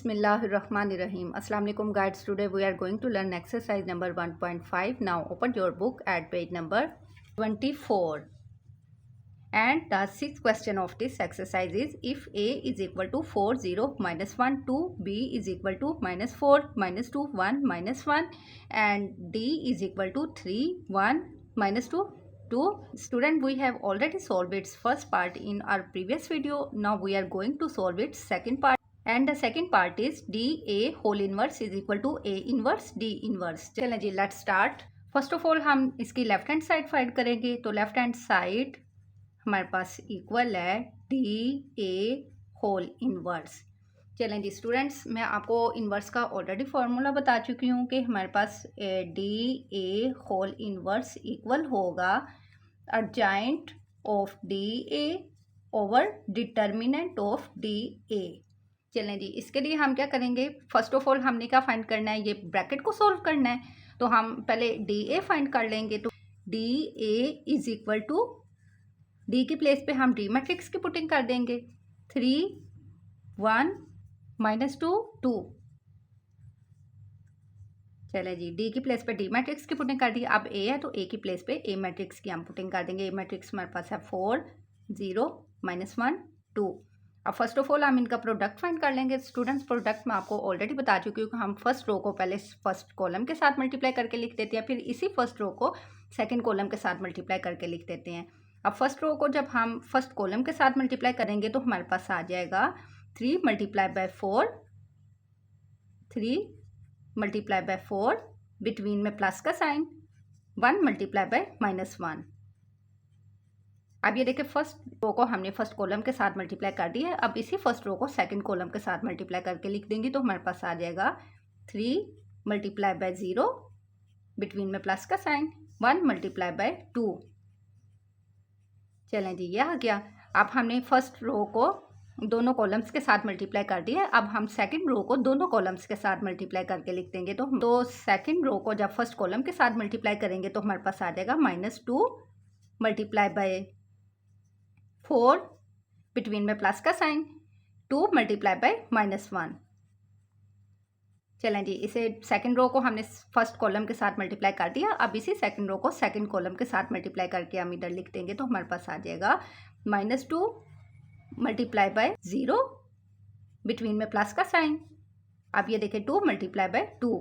Bismillahirrahmanirrahim. Assalamu alaikum guys. Today we are going to learn exercise number 1.5. Now open your book at page number 24. And the sixth question of this exercise is, if A is equal to 4, 0, -1, 2, B is equal to -4, -2, 1, -1, and D is equal to 3, 1, -2, 2. Student, we have already solved its first part in our previous video. Now we are going to solve its second part. And the second part is DA whole inverse is equal to A inverse D inverse. चलें जी, let's start. First of all हम इसकी left hand side find करेंगे। तो left hand side हमारे पास equal है DA whole inverse. चलें जी students, मैं आपको इनवर्स का ऑलरेडी फार्मूला बता चुकी हूँ कि हमारे पास DA होल इनवर्स इक्वल होगा adjoint of DA over determinant of DA। चलें जी, इसके लिए हम क्या करेंगे, फर्स्ट ऑफ ऑल हमने क्या फाइंड करना है, ये ब्रैकेट को सॉल्व करना है। तो हम पहले DA फाइंड कर लेंगे। तो DA is equal to, D की प्लेस पे हम D मैट्रिक्स की पुटिंग कर देंगे। 3, 1, -2, 2। चलें जी, D की प्लेस पे D मैट्रिक्स की पुटिंग कर दी। अब A है तो A की प्लेस पे A मैट्रिक्स की हम पुटिंग कर देंगे। A मैट्रिक्स हमारे पास है 4, 0, -1, 2। अब फर्स्ट ऑफ ऑल हम इनका प्रोडक्ट फाइंड कर लेंगे। स्टूडेंट्स, प्रोडक्ट मैं आपको ऑलरेडी बता चुकी हूँ कि हम फर्स्ट रो को पहले फर्स्ट कॉलम के साथ मल्टीप्लाई करके लिख देते हैं, फिर इसी फर्स्ट रो को सेकंड कॉलम के साथ मल्टीप्लाई करके लिख देते हैं। अब फर्स्ट रो को जब हम फर्स्ट कॉलम के साथ मल्टीप्लाई करेंगे तो हमारे पास आ जाएगा 3 × 4, 3 × 4, बिटवीन में प्लस का साइन, 1 × -1। अब ये देखिए, फर्स्ट रो को हमने फर्स्ट कॉलम के साथ मल्टीप्लाई कर दिया है। अब इसी फर्स्ट रो को सेकंड कॉलम के साथ मल्टीप्लाई करके लिख देंगे तो हमारे पास आ जाएगा 3 × 0, बिटवीन में प्लस का साइन, 1 × 2। चलें जी, ये आ गया। अब हमने फर्स्ट रो को दोनों कॉलम्स के साथ मल्टीप्लाई कर दिया है। अब हम सेकंड रो को दोनों कॉलम्स के साथ मल्टीप्लाई करके लिख देंगे। तो सेकंड रो को जब फर्स्ट कॉलम के साथ मल्टीप्लाई करेंगे तो हमारे पास आ जाएगा -2 × 4, बिटवीन में प्लस का साइन, 2 × -1। चलें जी, इसे सेकंड रो को हमने फर्स्ट कॉलम के साथ मल्टीप्लाई कर दिया। अब इसी सेकंड रो को सेकंड कॉलम के साथ मल्टीप्लाई करके हम इधर लिख देंगे तो हमारे पास आ जाएगा -2 × 0, बिटवीन में प्लस का साइन। अब ये देखें 2 × 2।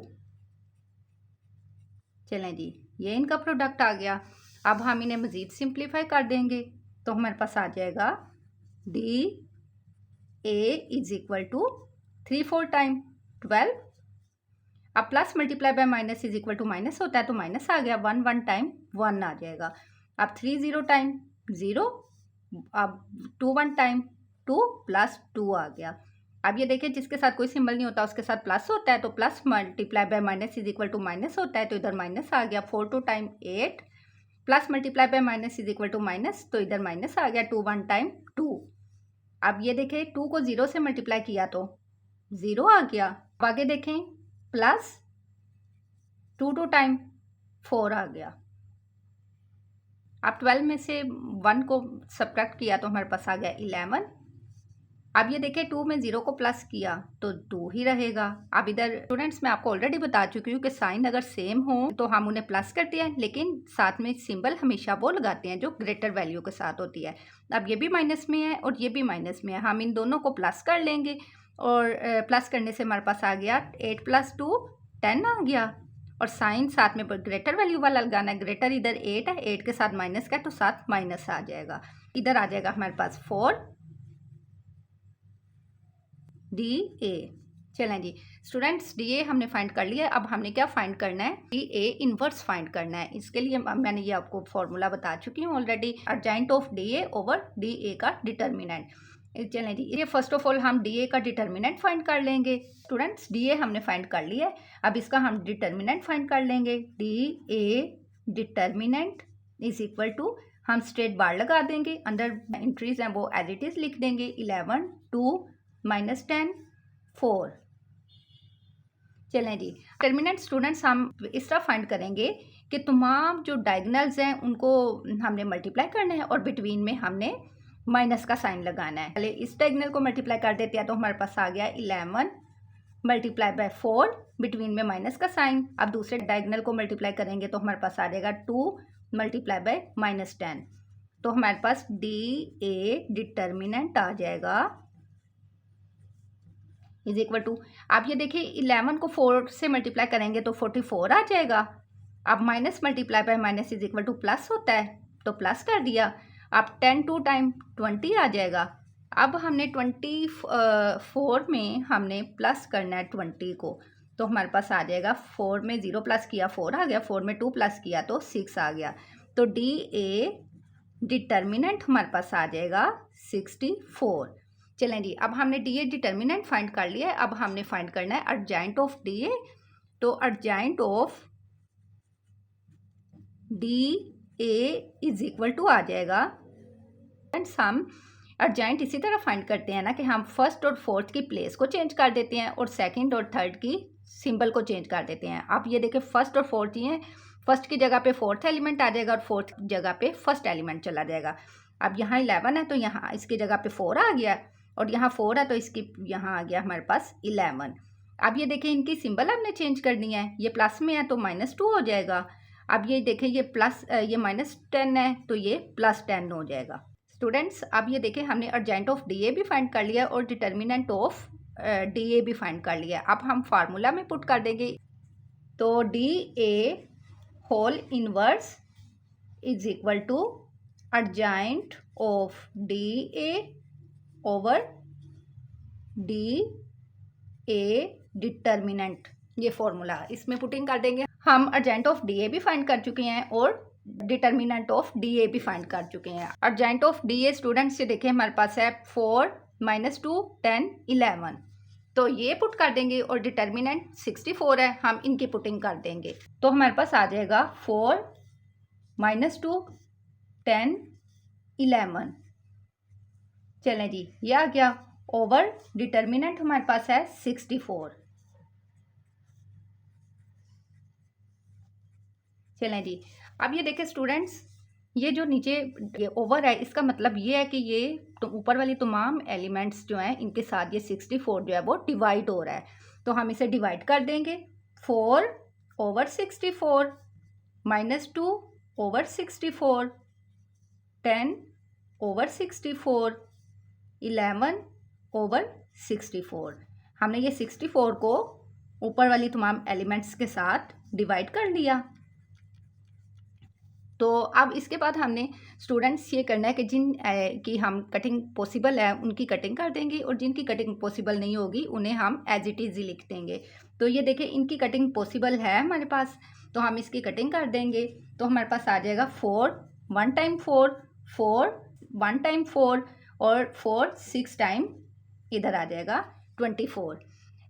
चलें जी, ये इनका प्रोडक्ट आ गया। अब हम इन्हें मज़ीद सिंप्लीफाई कर देंगे तो हमारे पास आ जाएगा DA is equal to 3, 4 time 12। अब plus multiply by minus is equal to minus होता है तो माइनस आ गया, 1, 1 टाइम 1 आ जाएगा। अब 3, 0 टाइम 0, अब 2, 1 टाइम 2 + 2 आ गया। अब ये देखिए, जिसके साथ कोई सिंबल नहीं होता उसके साथ प्लस होता है, तो plus multiply by minus is equal to minus होता है, तो इधर माइनस आ गया। 4, 2 time 8, plus multiply by minus is equal to minus, तो इधर माइनस आ गया। 2, 1 टाइम 2। अब ये देखें, 2 को 0 से मल्टीप्लाई किया तो 0 आ गया। अब आगे देखें, प्लस 2, 2 टाइम 4 आ गया। अब 12 में से 1 को सब्ट्रैक्ट किया तो हमारे पास आ गया 11। अब ये देखें, 2 में 0 को प्लस किया तो 2 ही रहेगा। अब इधर स्टूडेंट्स, मैं आपको ऑलरेडी बता चुकी हूँ कि साइन अगर सेम हो तो हम उन्हें प्लस करते हैं, लेकिन साथ में सिंबल हमेशा वो लगाते हैं जो ग्रेटर वैल्यू के साथ होती है। अब ये भी माइनस में है और ये भी माइनस में है, हम इन दोनों को प्लस कर लेंगे और प्लस करने से हमारे पास आ गया 8 + 2 10 आ गया। और साइन साथ में ग्रेटर वैल्यू वाला लगाना है। ग्रेटर इधर 8 है, 8 के साथ माइनस का है तो साथ माइनस आ जाएगा। इधर आ जाएगा हमारे पास 4 DA। चलें जी स्टूडेंट्स, DA हमने फाइंड कर लिया है। अब हमने क्या फाइंड करना है, DA इनवर्स फाइंड करना है। इसके लिए मैंने ये आपको फॉर्मूला बता चुकी हूँ already, adjoint of DA over DA का डिटर्मिनेंट। चलें जी, ये फर्स्ट ऑफ ऑल हम DA का डिटर्मिनेंट फाइंड कर लेंगे। स्टूडेंट्स, DA हमने फाइंड कर लिया है। अब इसका हम डिटर्मिनेंट फाइंड कर लेंगे। DA determinant is equal to, हम स्ट्रेट बार लगा देंगे, अंदर एंट्रीज हैं वो एज इट इज़ लिख देंगे। 11, 2, -10, 4। चलें जी, डिटर्मिनेंट स्टूडेंट्स हम इस तरह फाइंड करेंगे कि तमाम जो डायगोनल्स हैं उनको हमने मल्टीप्लाई करना है और बिटवीन में हमने माइनस का साइन लगाना है। पहले इस डायगोनल को मल्टीप्लाई कर देते हैं तो हमारे पास आ गया 11 मल्टीप्लाई बाय 4, बिटवीन में माइनस का साइन। अब दूसरे डायगोनल को मल्टीप्लाई करेंगे तो हमारे पास आ जाएगा 2 मल्टीप्लाई बाय -10। तो हमारे पास डी ए डिटर्मिनेंट आ जाएगा इज इक्वल टू, आप ये देखिए 11 को 4 से मल्टीप्लाई करेंगे तो 44 आ जाएगा। अब minus multiply by minus is equal to plus होता है, तो प्लस कर दिया। अब 10 2 टाइम 20 आ जाएगा। अब हमने 24 में हमने प्लस करना है 20 को, तो हमारे पास आ जाएगा 4 में 0 प्लस किया 4 आ गया, 4 में 2 प्लस किया तो 6 आ गया। तो डी ए डिटर्मिनेंट हमारे पास आ जाएगा 64। चलें जी, अब हमने डी ए डिटर्मिनेंट फाइंड कर लिया है। अब हमने फाइंड करना है अर्जेंट ऑफ डी ए। तो adjoint of D A is equal to आ जाएगा, एंड सम अर्जेंट इसी तरह फाइंड करते हैं ना कि हम फर्स्ट और फोर्थ की प्लेस को चेंज कर देते हैं और सेकंड और थर्ड की सिंबल को चेंज कर देते हैं। आप ये देखें फर्स्ट और फोर्थ ही हैं, फर्स्ट की जगह पे फोर्थ एलिमेंट आ जाएगा और फोर्थ की जगह पे फर्स्ट एलिमेंट चला जाएगा। अब यहाँ 11 है तो यहाँ इसकी जगह पे 4 आ गया, और यहाँ 4 है तो इसकी यहाँ आ गया हमारे पास 11। अब ये देखें इनकी सिंबल हमने चेंज करनी है, ये प्लस में है तो -2 हो जाएगा। अब ये देखें ये प्लस ये -10 है तो ये +10 हो जाएगा। स्टूडेंट्स अब ये देखें हमने अर्जेंट ऑफ डी ए भी फाइंड कर लिया और डिटर्मिनेंट ऑफ डी ए भी फाइंड कर लिया। अब हम फार्मूला में पुट कर देंगे, तो D A whole inverse is equal to adjoint of D A over D A determinant, ये फॉर्मूला इसमें पुटिंग कर देंगे। हम अर्जेंट ऑफ डी ए भी फाइंड कर चुके हैं और डिटर्मिनेंट ऑफ डी ए भी फाइंड कर चुके हैं। Urgent of D A students से देखें हमारे पास है 4 -2 10 11, तो ये पुट कर देंगे और डिटर्मिनेंट 64 है, हम इनकी पुटिंग कर देंगे। तो हमारे पास आ जाएगा 4 -2 10 11। चलें जी, ये आ गया ओवर डिटर्मिनेंट हमारे पास है 64। चलें जी, अब ये देखें स्टूडेंट्स, ये जो नीचे ये ओवर है इसका मतलब ये है कि ये तो ऊपर वाली तमाम एलिमेंट्स जो हैं इनके साथ ये 64 जो है वो डिवाइड हो रहा है, तो हम इसे डिवाइड कर देंगे। 4 ओवर 64 -2 ओवर 64 10 ओवर 64 11 ओवर 64। हमने ये 64 को ऊपर वाली तमाम एलिमेंट्स के साथ डिवाइड कर लिया। तो अब इसके बाद हमने स्टूडेंट्स ये करना है कि जिन की हम कटिंग पॉसिबल है उनकी कटिंग कर देंगे और जिनकी कटिंग पॉसिबल नहीं होगी उन्हें हम एज इट इज़ ही लिख देंगे। तो ये देखें इनकी कटिंग पॉसिबल है हमारे पास, तो हम इसकी कटिंग कर देंगे। तो हमारे पास आ जाएगा 4 1 टाइम 4 4 1 टाइम 4 और 4 6 टाइम इधर आ जाएगा 24।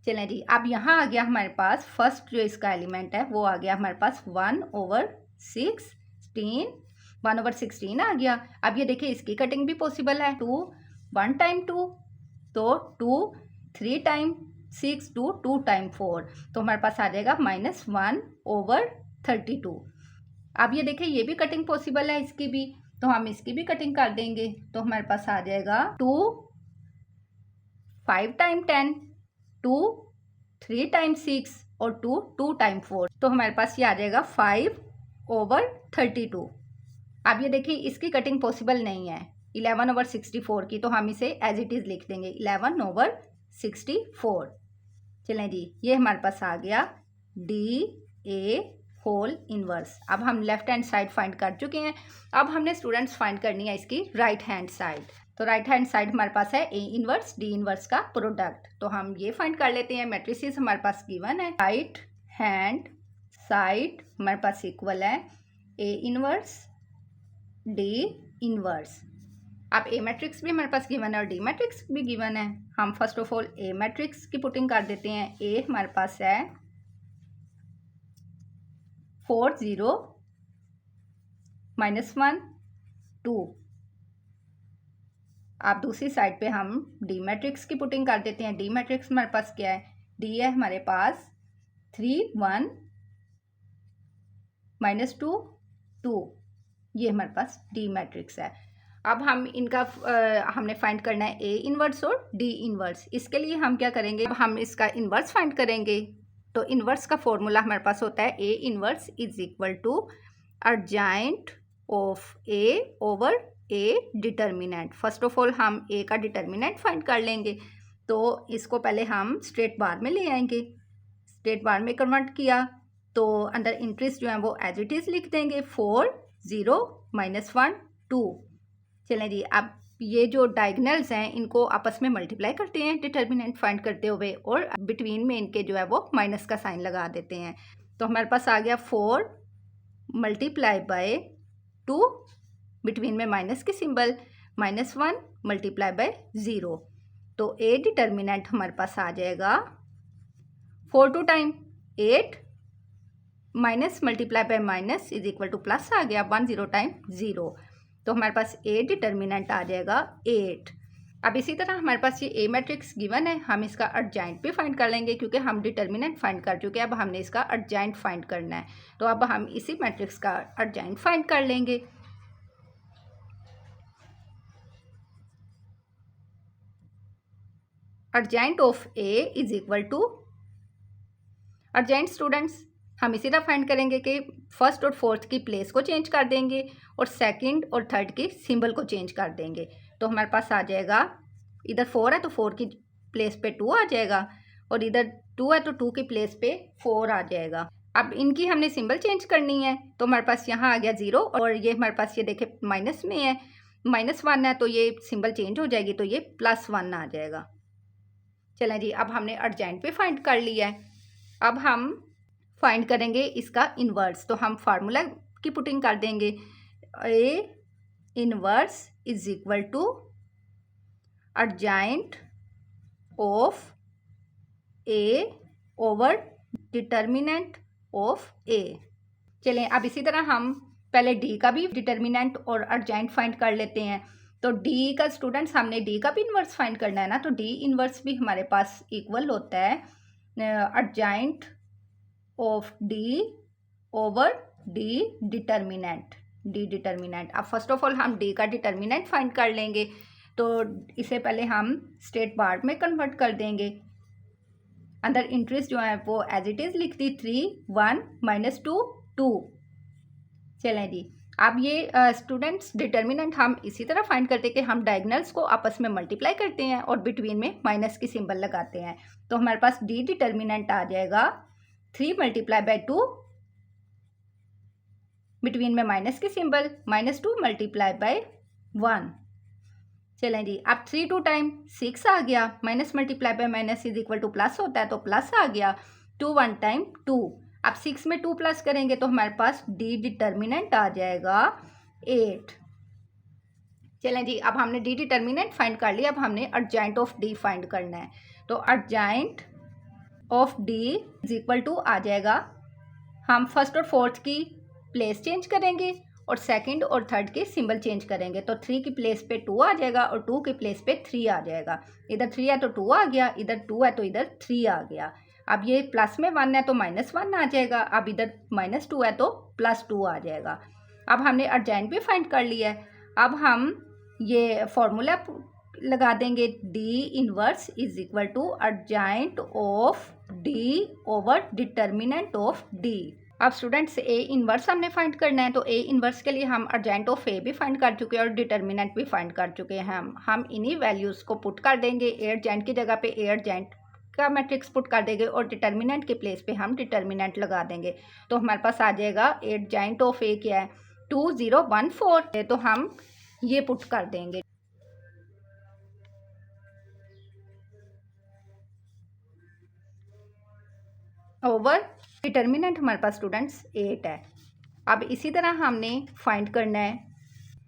चलें जी, अब यहाँ आ गया हमारे पास फर्स्ट जो इसका एलिमेंट है वो आ गया हमारे पास 1 ओवर 16 आ गया। अब ये देखिए इसकी कटिंग भी पॉसिबल है। 2 1 टाइम 2 तो 2 3 टाइम 6 2 टाइम 4, तो हमारे पास आ जाएगा -1 ओवर 32। अब ये देखिए ये भी कटिंग पॉसिबल है इसकी भी, तो हम इसकी भी कटिंग कर देंगे। तो हमारे पास आ जाएगा 2 5 टाइम 10 2 3 टाइम 6 और 2 टाइम 4, तो हमारे पास ये आ जाएगा 5 ओवर 32। अब ये देखिए इसकी कटिंग पॉसिबल नहीं है 11 ओवर 64 की, तो हम इसे एज इट इज़ लिख देंगे 11 ओवर 64। चलें जी, ये हमारे पास आ गया डी ए होल इनवर्स। अब हम लेफ्ट हैंड साइड फाइंड कर चुके हैं। अब हमने स्टूडेंट्स फाइंड करनी है इसकी राइट हैंड साइड। तो राइट हैंड साइड हमारे पास है ए इनवर्स डी इनवर्स का प्रोडक्ट, तो हम ये फाइंड कर लेते हैं। मैट्रिसेस हमारे पास गिवन है, राइट हैंड साइड हमारे पास इक्वल है ए इनवर्स डी इनवर्स। अब ए मैट्रिक्स भी हमारे पास गिवन है और डी मैट्रिक्स भी गिवन है। हम first of all A matrix की पुटिंग कर देते हैं। ए हमारे पास है 4 0 -1 2। अब दूसरी साइड पे हम डी मैट्रिक्स की पुटिंग कर देते हैं। डी मैट्रिक्स हमारे पास क्या है, डी है हमारे पास 3 1 -2 2, ये हमारे पास डी मैट्रिक्स है। अब हम इनका हमने फाइंड करना है ए इन्वर्स और डी इन्वर्स। इसके लिए हम क्या करेंगे, अब हम इसका इन्वर्स फाइंड करेंगे। तो इन्वर्स का फॉर्मूला हमारे पास होता है A inverse is equal to adjoint of A over A determinant. First of all हम ए का डिटर्मिनेंट फाइंड कर लेंगे। तो इसको पहले हम स्ट्रेट बार में ले आएंगे। स्ट्रेट बार में कन्वर्ट किया तो अंदर इंक्रीज जो है वो एज इट इज़ लिख देंगे 4 0 -1 2। चलें जी, अब ये जो डायगनल्स हैं इनको आपस में मल्टीप्लाई करते हैं डिटर्मिनेंट फाइंड करते हुए, और बिटवीन में इनके जो है वो माइनस का साइन लगा देते हैं। तो हमारे पास आ गया 4 मल्टीप्लाई बाय 2, बिटवीन में माइनस की सिंबल, -1 मल्टीप्लाई बाय 0। तो ए डिटर्मिनेंट हमारे पास आ जाएगा 4 2 time 8 minus multiply by minus is equal to plus आ गया 1 0 टाइम 0। तो हमारे पास ए डिटर्मिनेंट आ जाएगा 8। अब इसी तरह हमारे पास ये ए मैट्रिक्स गिवन है, हम इसका अर्जाइंट भी फाइंड कर लेंगे क्योंकि हम डिटर्मिनेंट फाइंड कर चुके हैं। अब हमने इसका अर्जाइंट फाइंड करना है, तो अब हम इसी मैट्रिक्स का अर्जाइंट फाइंड कर लेंगे। Adjoint of A is equal to, adjoint students हम इसी तरह फाइंड करेंगे कि फर्स्ट और फोर्थ की प्लेस को चेंज कर देंगे और सेकंड और थर्ड की सिंबल को चेंज कर देंगे। तो हमारे पास आ जाएगा, इधर 4 है तो 4 की प्लेस पे 2 आ जाएगा, और इधर 2 है तो 2 की प्लेस पे 4 आ जाएगा। अब इनकी हमने सिंबल चेंज करनी है, तो हमारे पास यहाँ आ गया 0, और ये हमारे पास ये देखे माइनस में है, -1 है तो ये सिंबल चेंज हो जाएगी, तो ये +1 आ जाएगा। चलें जी, अब हमने अर्जाइंट भी फाइंड कर लिया है। अब हम फाइंड करेंगे इसका इन्वर्स। तो हम फार्मूला की पुटिंग कर देंगे, A inverse is equal to adjoint of A over determinant of A. चलें, अब इसी तरह हम पहले डी का भी डिटर्मिनेंट और अर्जाइंट फाइंड कर लेते हैं। तो डी का स्टूडेंट्स हमने डी का भी इन्वर्स फाइंड करना है ना, तो डी इन्वर्स भी हमारे पास इक्वल होता है adjoint of D over D determinant, D determinant. अब फर्स्ट ऑफ ऑल हम डी का डिटर्मिनेंट फाइंड कर लेंगे, तो इसे पहले हम स्ट्रेट बार में कन्वर्ट कर देंगे। अंदर इंट्रीज जो है वो एज इट इज़ लिख दी 3 1 -2 2। चलें जी, अब ये स्टूडेंट्स डिटर्मिनेंट हम इसी तरह फाइंड करते हैं कि हम डायगनल्स को आपस में मल्टीप्लाई करते हैं और बिटवीन में माइनस की सिंबल लगाते हैं। तो हमारे पास डी डिटर्मिनेंट आ जाएगा 3 मल्टीप्लाई बाय 2, बिटवीन में माइनस की सिंबल, -2 मल्टीप्लाई बाय 1। चलें जी, अब 3 2 टाइम 6 आ गया, minus multiply by minus is equal to plus होता है तो प्लस आ गया, 2 1 टाइम 2। अब 6 में 2 प्लस करेंगे तो हमारे पास डी डिटर्मिनेंट आ जाएगा 8। चलें जी, अब हमने डी डिटर्मिनेंट फाइंड कर लिया, अब हमने अर्जाइंट ऑफ डी फाइंड करना है। तो adjoint of D is equal to आ जाएगा, हम फर्स्ट और फोर्थ की प्लेस चेंज करेंगे और सेकंड और थर्ड की सिंबल चेंज करेंगे। तो 3 की प्लेस पे 2 आ जाएगा और 2 की प्लेस पे 3 आ जाएगा। इधर 3 है तो 2 आ गया, इधर 2 है तो इधर 3 आ गया। अब ये प्लस में 1 है तो -1 आ जाएगा, अब इधर -2 है तो +2 आ जाएगा। अब हमने अर्जाइंट भी फाइंड कर लिया है। अब हम ये फॉर्मूला लगा देंगे, D inverse is equal to adjoint of D over determinant of D. अब स्टूडेंट्स ए इनवर्स हमने फाइंड करना है, तो ए इनवर्स के लिए हम अर्जेंट ऑफ ए भी फाइंड कर चुके हैं और डिटर्मिनेंट भी फाइंड कर चुके हैं। हम इन्हीं वैल्यूज़ को पुट कर देंगे, ए अर्जेंट की जगह पे ए अर्जेंट का मैट्रिक्स पुट कर देंगे और डिटर्मिनेंट के प्लेस पे हम डिटर्मिनेंट लगा देंगे। तो हमारे पास आ जाएगा ए अर्जेंट ऑफ ए क्या है 2014, तो हम ये पुट कर देंगे। ओवर डिटर्मिनेंट हमारे पास स्टूडेंट्स 8 है। अब इसी तरह हमने फाइंड करना है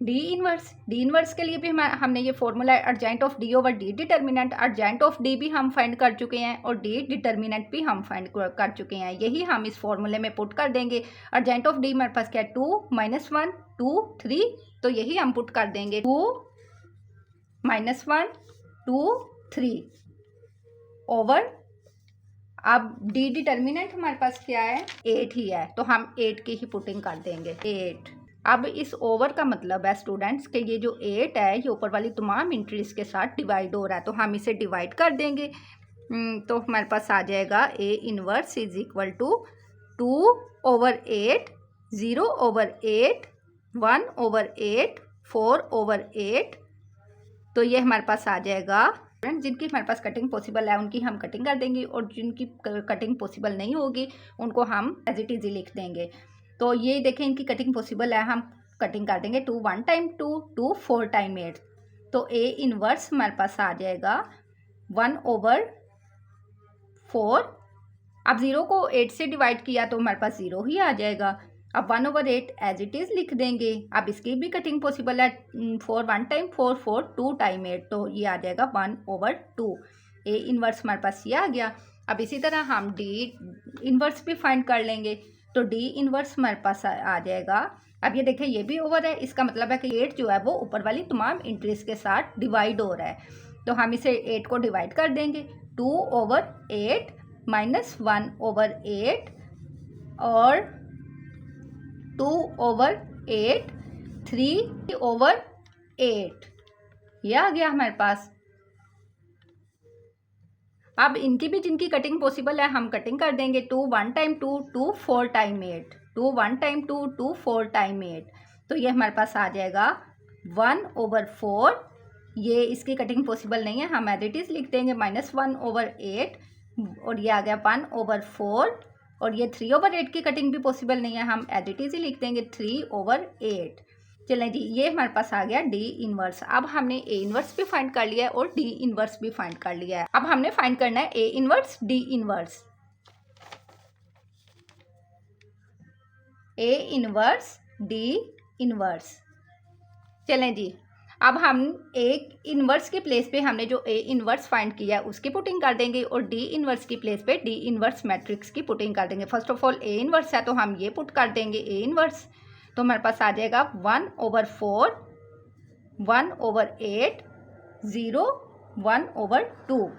डी इनवर्स। डी इनवर्स के लिए भी हमने ये formula urgent of D over D determinant, urgent of D भी हम फाइंड कर चुके हैं और डी डिटर्मिनेंट भी हम फाइंड कर चुके हैं। यही हम इस फॉर्मूले में पुट कर देंगे। अर्जेंट ऑफ डी हमारे पास क्या है 2 -1 2 3, तो यही हम पुट कर देंगे 2 -1 2 3 ओवर। अब डी डिटर्मिनेंट हमारे पास क्या है 8 ही है, तो हम 8 की ही पुटिंग कर देंगे 8। अब इस ओवर का मतलब है स्टूडेंट्स कि ये जो 8 है ये ऊपर वाली तमाम इंट्रीज के साथ डिवाइड हो रहा है, तो हम इसे डिवाइड कर देंगे। तो हमारे पास आ जाएगा A inverse is equal to 2/8, 0/8, 1/8, 4/8। तो ये हमारे पास आ जाएगा। जिनकी हमारे पास कटिंग पॉसिबल है उनकी हम कटिंग कर देंगे, और जिनकी कटिंग पॉसिबल नहीं होगी उनको हम एज इट इज़ लिख देंगे। तो ये देखें इनकी कटिंग पॉसिबल है, हम कटिंग कर देंगे। 2 1 टाइम 2, 2 4 टाइम 8। तो A इनवर्स हमारे पास आ जाएगा 1/4। अब 0 को 8 से डिवाइड किया तो हमारे पास 0 ही आ जाएगा। अब 1/8 एज इट इज़ लिख देंगे। अब इसकी भी कटिंग पॉसिबल है। 4 1 टाइम 4, 4 2 टाइम 8, तो ये आ जाएगा 1/2। A इनवर्स हमारे पास ये आ गया। अब इसी तरह हम D इनवर्स भी फाइंड कर लेंगे। तो D इनवर्स हमारे पास आ जाएगा। अब ये देखें ये भी ओवर है, इसका मतलब है कि 8 जो है वो ऊपर वाली तमाम इंट्रीज के साथ डिवाइड हो रहा है। तो हम इसे 8 को डिवाइड कर देंगे। 2/8 माइनस 1/8 और 2/8, 3/8, ये आ गया हमारे पास। अब इनकी भी जिनकी कटिंग पॉसिबल है हम कटिंग कर देंगे। 2 1 टाइम 2, 2 4 टाइम 8, 2 1 टाइम 2, 2 4 टाइम 8। तो ये हमारे पास आ जाएगा 1/4। ये इसकी कटिंग पॉसिबल नहीं है, हम एज इट इज़ लिख देंगे -1/8, और ये आ गया 1/4। और ये 3/8 की कटिंग भी पॉसिबल नहीं है, हम एज इट इज़ ही लिख देंगे 3/8। चलें जी, ये हमारे पास आ गया D इनवर्स। अब हमने A इनवर्स भी फाइंड कर लिया है और D इनवर्स भी फाइंड कर लिया है। अब हमने फाइंड करना है A inverse D inverse. A inverse D inverse. चलें जी, अब हम एक इनवर्स की प्लेस पे हमने जो A इनवर्स फाइंड किया है उसकी पुटिंग कर देंगे, और D इनवर्स की प्लेस पे D इनवर्स मैट्रिक्स की पुटिंग कर देंगे। First of all A inverse है तो हम ये पुट कर देंगे A इनवर्स। तो हमारे पास आ जाएगा 1/4, 1/8, 0, 1/2।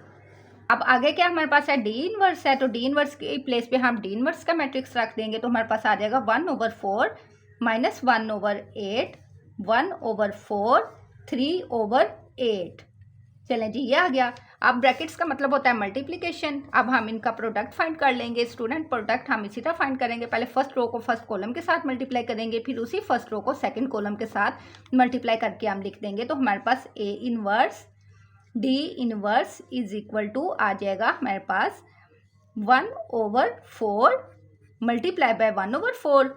अब आगे क्या हमारे पास है D इनवर्स है, तो D इनवर्स की प्लेस पे हम D इनवर्स का मैट्रिक्स रख देंगे। तो हमारे पास आ जाएगा 1/4 माइनस 1/8, 1/4, 3/8। चलें जी, ये आ गया। अब ब्रैकेट्स का मतलब होता है मल्टीप्लिकेशन। अब हम इनका प्रोडक्ट फाइंड कर लेंगे। स्टूडेंट प्रोडक्ट हम इसी तरह फाइंड करेंगे, पहले फर्स्ट रो को फर्स्ट कॉलम के साथ मल्टीप्लाई करेंगे, फिर उसी फर्स्ट रो को सेकंड कॉलम के साथ मल्टीप्लाई करके हम लिख देंगे। तो हमारे पास A inverse D inverse is equal to आ जाएगा हमारे पास 1/4 मल्टीप्लाई बाय 1/4,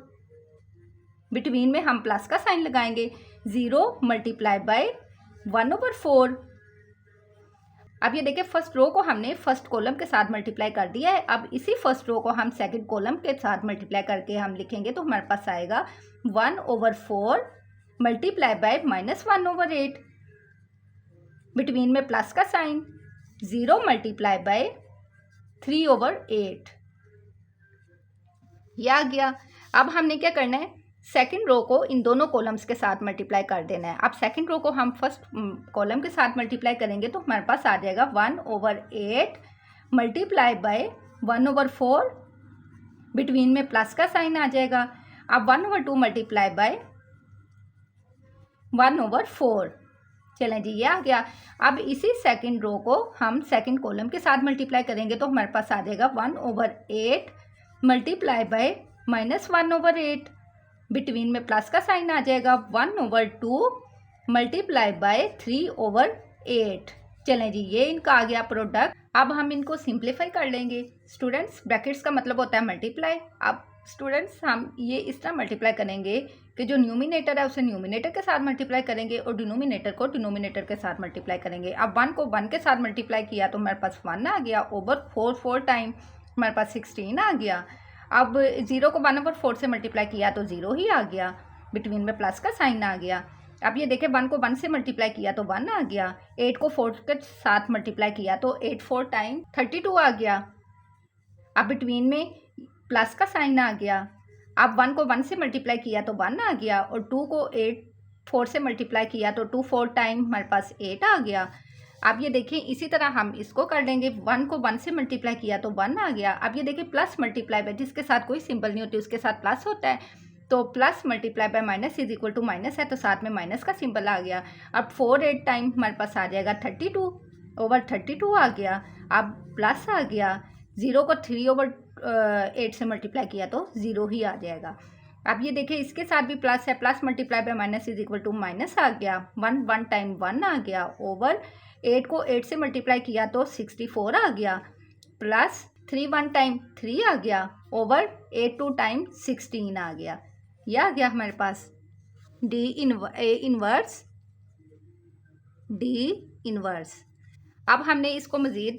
बिटवीन में हम प्लस का साइन लगाएंगे, 0 मल्टीप्लाई बाय 1/4। अब ये देखिए फर्स्ट रो को हमने फर्स्ट कॉलम के साथ मल्टीप्लाई कर दिया है। अब इसी फर्स्ट रो को हम सेकंड कॉलम के साथ मल्टीप्लाई करके हम लिखेंगे। तो हमारे पास आएगा 1/4 मल्टीप्लाई बाय -1/8, बिटवीन में प्लस का साइन, 0 मल्टीप्लाई बाय 3/8, यह आ गया। अब हमने क्या करना है, सेकंड रो को इन दोनों कॉलम्स के साथ मल्टीप्लाई कर देना है। अब सेकंड रो को हम फर्स्ट कॉलम के साथ मल्टीप्लाई करेंगे तो हमारे पास आ जाएगा 1/8 मल्टीप्लाई बाय 1/4, बिटवीन में प्लस का साइन आ जाएगा। अब 1/2 मल्टीप्लाई बाय 1/4। चलें जी, ये आ गया। अब इसी सेकंड रो को हम सेकंड कॉलम के साथ मल्टीप्लाई करेंगे तो हमारे पास आ जाएगा 1/8 मल्टीप्लाई बाय -1/8, बिटवीन में प्लस का साइन आ जाएगा, 1/2 मल्टीप्लाई बाय 3/8। चलें जी, ये इनका आ गया प्रोडक्ट। अब हम इनको सिंप्लीफाई कर लेंगे। स्टूडेंट्स ब्रैकेट्स का मतलब होता है मल्टीप्लाई। अब स्टूडेंट्स हम ये इस तरह मल्टीप्लाई करेंगे कि जो न्यूमिनेटर है उसे न्यूमिनेटर के साथ मल्टीप्लाई करेंगे और डिनोमिनेटर को डिनोमिनेटर के साथ मल्टीप्लाई करेंगे। अब 1 को 1 के साथ मल्टीप्लाई किया तो हमारे पास 1 आ गया, ओवर 4 टाइम हमारे पास 16 आ गया। अब 0 को 1/4 से मल्टीप्लाई किया तो 0 ही आ गया, बिटवीन में प्लस का साइन आ गया। अब ये देखें 1 को 1 से मल्टीप्लाई किया तो 1 आ गया, 8 को 4 के साथ मल्टीप्लाई किया तो 8 4 टाइम 32 आ गया। अब बिटवीन में प्लस का साइन आ गया। अब 1 को 1 से मल्टीप्लाई किया तो 1 आ गया, और 2 को 8 4 से मल्टीप्लाई किया तो 2 4 टाइम हमारे पास 8 आ गया। अब ये देखें इसी तरह हम इसको कर लेंगे। 1 को 1 से मल्टीप्लाई किया तो 1 आ गया। अब ये देखें प्लस मल्टीप्लाई बाय, जिसके साथ कोई सिंबल नहीं होती उसके साथ प्लस होता है। तो plus multiply by minus is equal to minus है, तो साथ में माइनस का सिंबल आ गया। अब 4 8 टाइम हमारे पास आ जाएगा 32 ओवर 32 आ गया। अब प्लस आ गया, 0 को 3 ओवर 8 से मल्टीप्लाई किया तो 0 ही आ जाएगा। अब ये देखिए इसके साथ भी प्लस है, plus multiply by minus is equal to minus आ गया। 1 टाइम 1 आ गया ओवर 8 को 8 से मल्टीप्लाई किया तो 64 आ गया, प्लस 3 1 टाइम 3 आ गया ओवर 8 2 टाइम 16 आ गया। यह आ गया हमारे पास डी इनवर्स अब हमने इसको मज़ीद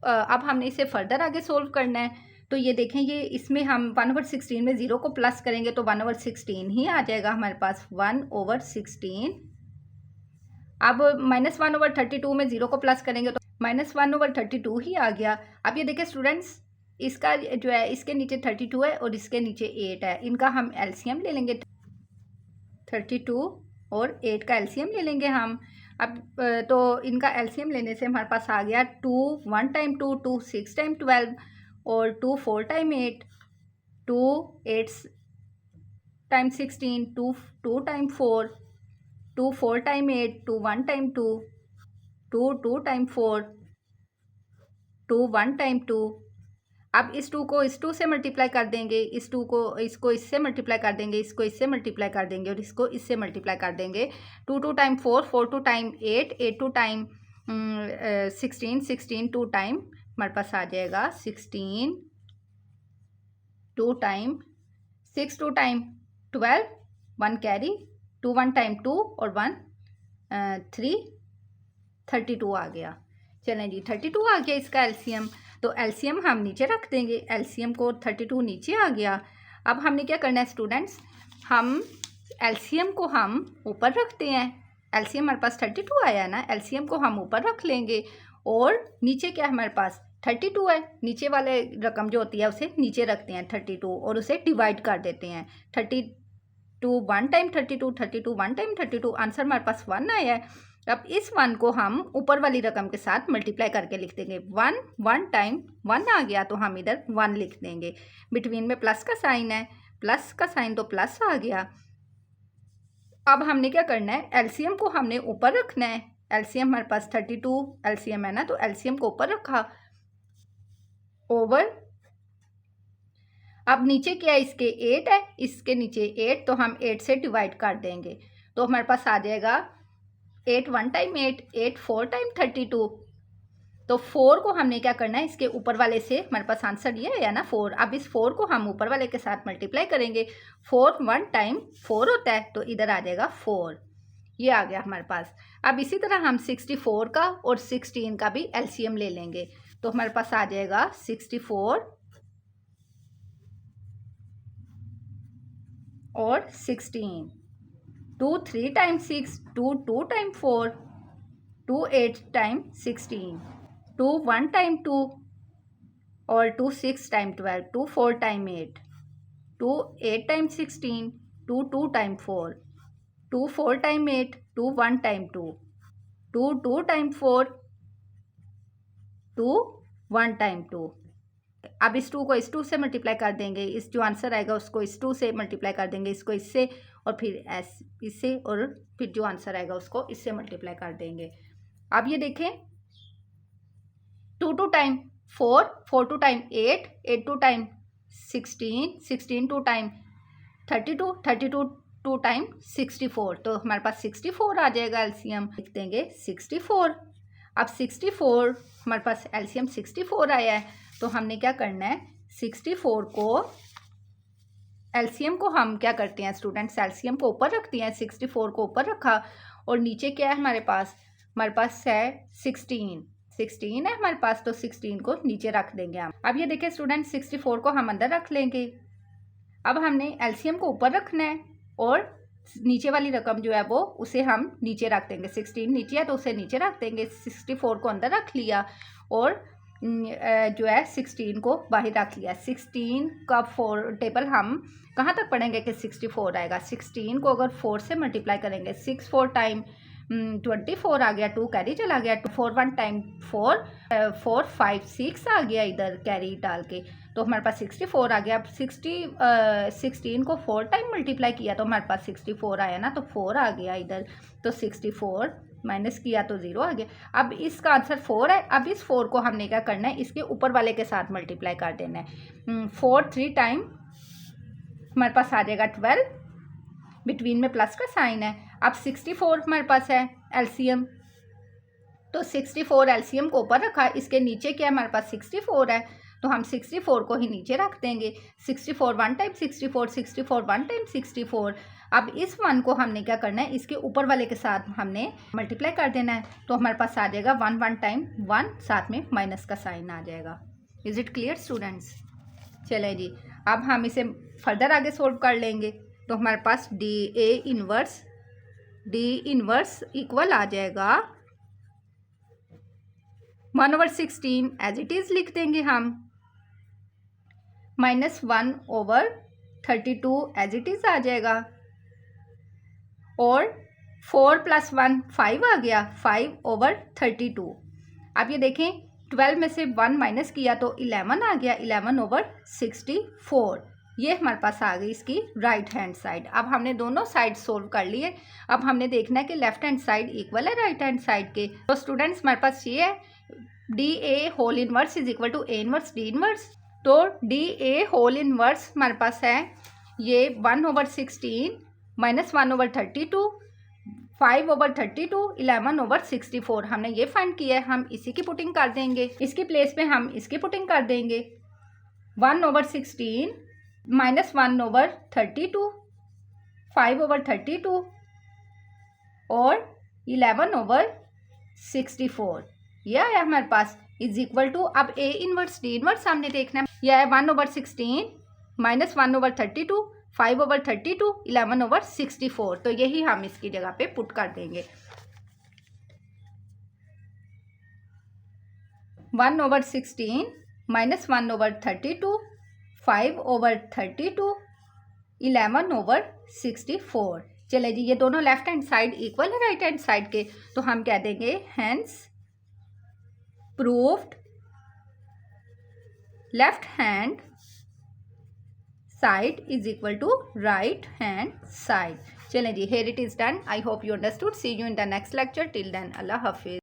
अब हमने इसे फर्दर आगे सोल्व करना है। तो ये देखें, ये इसमें हम 1/16 में 0 को प्लस करेंगे तो 1/16 ही आ जाएगा हमारे पास, 1/16। अब -1/32 में 0 को प्लस करेंगे तो -1/32 ही आ गया। अब ये देखें स्टूडेंट्स, इसका जो है इसके नीचे 32 है और इसके नीचे 8 है, इनका हम एलसीएम ले लेंगे। 32 और 8 का एलसीएम ले लेंगे हम। अब तो इनका एलसीएम लेने से हमारे पास आ गया 2 1 टाइम 2 2 6 टाइम 12 और 2 4 time 8 2 8 time 16 2 time 4 2 4 time 8 2 1 time 2 2 time 4 2 1 time 2। अब इस 2 को इस 2 से मल्टीप्लाई कर देंगे, इस 2 को इसको इससे मल्टीप्लाई कर देंगे, इसको इससे मल्टीप्लाई कर देंगे और इसको इससे मल्टीप्लाई कर देंगे। 2 2 टाइम 4 4 2 टाइम 8 8 2 टाइम 16 16 2 टाइम हमारे पास आ जाएगा 16 2 टाइम 6 2 टाइम 12 1 कैरी 2 1 टाइम 2 और 1 3 32 आ गया। चलें जी, 32 आ गया इसका एलसीएम। तो एलसीएम हम नीचे रख देंगे, एलसीएम को 32 नीचे आ गया। अब हमने क्या करना है स्टूडेंट्स, हम एलसीएम को हम ऊपर रखते हैं। एलसीएम हमारे पास 32 आया है ना, एलसीएम को हम ऊपर रख लेंगे और नीचे क्या हमारे पास 32 है, नीचे वाले रकम जो होती है उसे नीचे रखते हैं 32 और उसे डिवाइड कर देते हैं। 32 1 टाइम 32 32 1 टाइम 32, आंसर हमारे पास 1 आया है। अब इस 1 को हम ऊपर वाली रकम के साथ मल्टीप्लाई करके लिख देंगे। 1 1 टाइम 1 आ गया तो हम इधर 1 लिख देंगे, बिटवीन में प्लस का साइन है, प्लस का साइन तो प्लस आ गया। अब हमने क्या करना है, एलसीएम को हमने ऊपर रखना है। एलसीएम हमारे पास 32 एलसीएम है ना, तो एलसीएम को ऊपर रखा ओवर। अब नीचे क्या है, इसके 8 है, इसके नीचे 8, तो हम 8 से डिवाइड कर देंगे तो हमारे पास आ जाएगा 8 1 टाइम 8 8 4 टाइम 32। तो 4 को हमने क्या करना है, इसके ऊपर वाले से, हमारे पास आंसर ये है ना 4। अब इस 4 को हम ऊपर वाले के साथ मल्टीप्लाई करेंगे। 4 1 टाइम 4 होता है तो इधर आ जाएगा 4, ये आ गया हमारे पास। अब इसी तरह हम 64 का और 16 का भी एलसीएम ले लेंगे तो हमारे पास आ जाएगा 64 और 16। 2 3 टाइम 6 2 2 टाइम 4 2 8 टाइम 16 2 1 टाइम 2 और 2 6 time 12 2 4 time 8 2 8 time 16 2 2 time 4 2 4 time 8 2 1 time 2 2 2 time 4 2 1 time 2। अब इस 2 को इस 2 से मल्टीप्लाई कर देंगे, इस जो आंसर आएगा उसको इस 2 से मल्टीप्लाई कर देंगे, इसको इससे और फिर इससे और फिर जो आंसर आएगा उसको इससे मल्टीप्लाई कर देंगे। अब ये देखें 2 2 time 4 4 2 time 8 8 2 time 16 16 2 time 32 32 2 time 64, तो हमारे पास 64 आ जाएगा एलसीएम। लिख देंगे 64। अब 64 हमारे पास एलसीएम 64 आया है तो हमने क्या करना है, 64 को एलसीएम को हम क्या करते हैं स्टूडेंट्स, एलसीएम को ऊपर रखते हैं। 64 को ऊपर रखा और नीचे क्या है हमारे पास है 16 है हमारे पास, तो 16 को नीचे रख देंगे हम। अब ये देखिए स्टूडेंट, 64 को हम अंदर रख लेंगे। अब हमने एलसीएम को ऊपर रखना है और नीचे वाली रकम जो है वो उसे हम नीचे रख देंगे। 16 नीचे है तो उसे नीचे रख देंगे। 64 को अंदर रख लिया और जो है 16 को बाहर रख लिया। 16 का 4 टेबल हम कहाँ तक पढ़ेंगे कि 64 आएगा। 16 को अगर 4 से मल्टीप्लाई करेंगे, 6 4 टाइम 24 आ गया, 2 कैरी चला गया, 4 1 टाइम 4 4 5 6 आ गया इधर कैरी डाल के, तो हमारे पास 64 आ गया। अब 16 को 4 टाइम मल्टीप्लाई किया तो हमारे पास 64 आया ना, तो 4 आ गया इधर, तो 64 माइनस किया तो 0 आ गया। अब इसका आंसर 4 है। अब इस 4 को हमने क्या करना है, इसके ऊपर वाले के साथ मल्टीप्लाई कर देना है। 4 3 टाइम हमारे पास आ जाएगा 12, बिटवीन में प्लस का साइन है। अब 64 हमारे पास है एलसीएम, तो 64 एलसीएम को ऊपर रखा, इसके नीचे क्या है हमारे पास 64 है, तो हम 64 को ही नीचे रख देंगे। 64 1 टाइम 64, 64 1 टाइम 64। अब इस 1 को हमने क्या करना है, इसके ऊपर वाले के साथ हमने मल्टीप्लाई कर देना है, तो हमारे पास आ जाएगा 1 1 टाइम 1, साथ में माइनस का साइन आ जाएगा। Is it clear students? चलें जी, अब हम इसे फर्दर आगे सोल्व कर लेंगे। तो हमारे पास डी इनवर्स इक्वल आ जाएगा 1/16 एज इट इज़ लिख देंगे हम, -1/32 एज इट इज़ आ जाएगा, और 4 + 1 5 आ गया, 5/32। अब ये देखें 12 में से 1 माइनस किया तो 11 आ गया, 11/64। ये हमारे पास आ गई इसकी राइट हैंड साइड। अब हमने दोनों साइड सोल्व कर लिए। अब हमने देखना है कि लेफ्ट हैंड साइड इक्वल है राइट हैंड साइड के। तो स्टूडेंट्स हमारे पास ये है DA whole inverse is equal to A inverse D inverse. तो DA होल इनवर्स हमारे पास है ये 1/16 -1/32, 5/32, 11/64। हमने ये फाइंड किया है, हम इसी की पुटिंग कर देंगे, इसकी प्लेस पे हम इसकी पुटिंग कर देंगे। 1/16 -1/32, 5/32 और 11/64। यह है हमारे पास इज इक्वल टू, अब A इनवर्स D इनवर्स हमने देखना है। यह है 1/16 -1/32, 5/32, 11/64। तो यही हम इसकी जगह पे पुट कर देंगे। 1/16 -1/32, 5/32, 11/64। चले जी, ये दोनों लेफ्ट हैंड साइड इक्वल है राइट हैंड साइड के, तो हम कह देंगे hence proved left hand side is equal to right hand side. चलें जी, here it is done. I hope you understood. See you in the next lecture. Till then, Allah Hafiz.